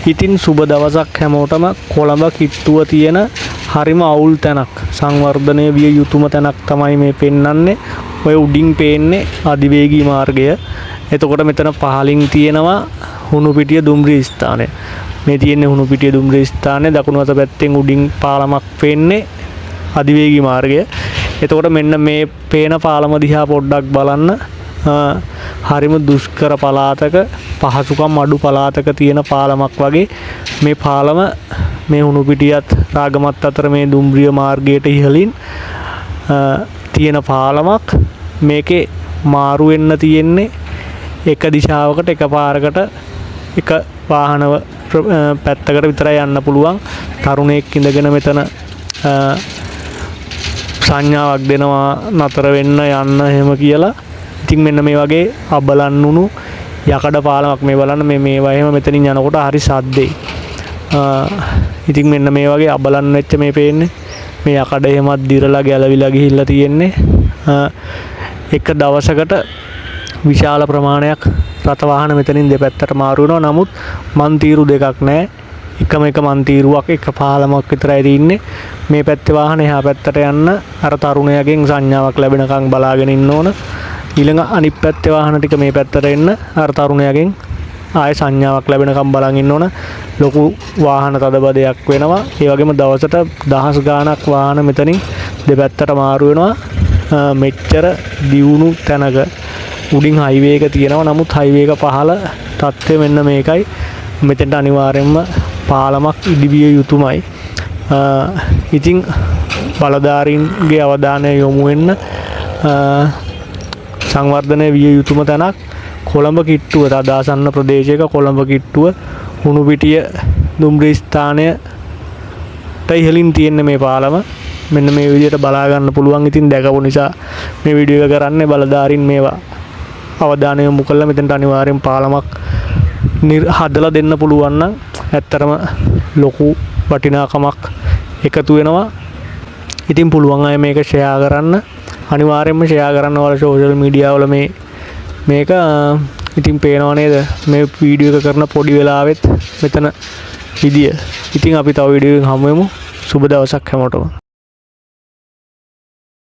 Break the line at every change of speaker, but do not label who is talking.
ඉතින් සුබ දවසක් හැමෝටම. කොළඹ කිට්ටුව තියෙන හරිම අවුල් තැනක්, සංවර්ධනය විය යුතුම තැනක් තමයි මේ පෙන්වන්නේ. ඔය උඩින් පේන්නේ අධිවේගී මාර්ගය. එතකොට මෙතන පහලින් තියෙනවා හුණුපිටිය දුම්රිය ස්ථානය. මේ තියෙන්නේ හුණුපිටිය දුම්රිය ස්ථානය. දකුණු අත පැත්තෙන් උඩින් පාලමක් පේන්නේ අධිවේගී මාර්ගය. එතකොට මෙන්න මේ පේන පාලම දිහා පොඩ්ඩක් බලන්න. හරිම දුෂ්කර පළාතක, පහසුකම් අඩු පළාතක තියෙන පාලමක් වගේ මේ පාලම මේ හුණුපිටියත් රාගමත් අතර මේ දුම්රිය මාර්ගයට ඉහළින් තියෙන පාලමක්. මේකේ මාරු වෙන්න තියෙන්නේ එක දිශාවකට එකපාරකට එක වාහන පැත්තකට විතරයි යන්න පුළුවන්. තරුණයෙක් ඉඳගෙන මෙතන සංඥාවක් දෙනවා නතර වෙන්න යන්න එහෙම කියලා. ඉතින් මෙන්න මේ වගේ අබලන් වුණු යකඩ පාලමක් මේ බලන්න මේවා එහෙම මෙතනින් යනකොට හරි සද්දේ. ඉතින් මෙන්න මේ වගේ අබලන් වෙච්ච මේ පේන්නේ මේ යකඩ එහෙමත් දිරලා ගැලවිලා ගිහිල්ලා තියෙන්නේ. එක දවසකට විශාල ප්‍රමාණයක් රථ වාහන මෙතනින් දෙපැත්තට මාරු වෙනවා. නමුත් මන්තිරු දෙකක් නැහැ. එකම එක මන්තිරුවක් එක පාලමක් විතරයි තියෙන්නේ. මේ පැත්තේ වාහන එහා පැත්තට යන්න අර තරුණයාගෙන් සංඥාවක් ලැබෙනකන් බලාගෙන ඉන්න ඕන. ඊළඟ අනිත් පැත්තේ වාහන ටික මේ පැත්තට එන්න අර තරුණයාගෙන් ආයෙ සංඥාවක් ලැබෙනකම් බලන් ඉන්න ඕන. ලොකු වාහන තදබදයක් වෙනවා. ඒ වගේම දවසට දහස් ගාණක් වාහන මෙතනින් දෙපැත්තට මාරු වෙනවා. මෙච්චර දියුණු තැනක උඩින් හයිවේ එක තියෙනවා. නමුත් හයිවේ එක පහළ තත්ත්වය මෙන්න මේකයි. මෙතෙන්ට අනිවාර්යයෙන්ම පාලමක් ඉදිවිය යුතුමයි. ඉතින් බලධාරීන්ගේ අවධානය යොමු වෙන්න සංවර්ධනය විය යුතුම තැනක් කොළඹ කිට්ටුව. තදාසන්න ප්‍රදේශයක කොළඹ කිට්ටුව හුණුපිටිය දුම්රිය ස්ථානයට ඉහළින් තියෙන මේ පාලම මෙන්න මේ විදිහට බලා ගන්න පුළුවන්. ඉතින් දැකපු නිසා මේ වීඩියෝ එක කරන්නේ. බලධාරීන් මේවා අවධානය යොමු කළා මෙතෙන්ට අනිවාර්යෙන් පාලමක් හදලා දෙන්න පුළුවන් නම් ඇත්තටම ලොකු වටිනාකමක් එකතු වෙනවා. ඉතින් පුළුවන් අය මේක ෂෙයා කරන්න. අනිවාර්යෙන්ම ෂෙයා කරන්න වල සෝෂල් මීඩියා වල මේක ඉතින් පේනව නේද මේ වීඩියෝ එක කරන පොඩි වෙලාවෙත් මෙතන විදිය. ඉතින් අපි තව වීඩියෝ එකකින් හමු වෙමු. සුබ දවසක් හැමෝටම.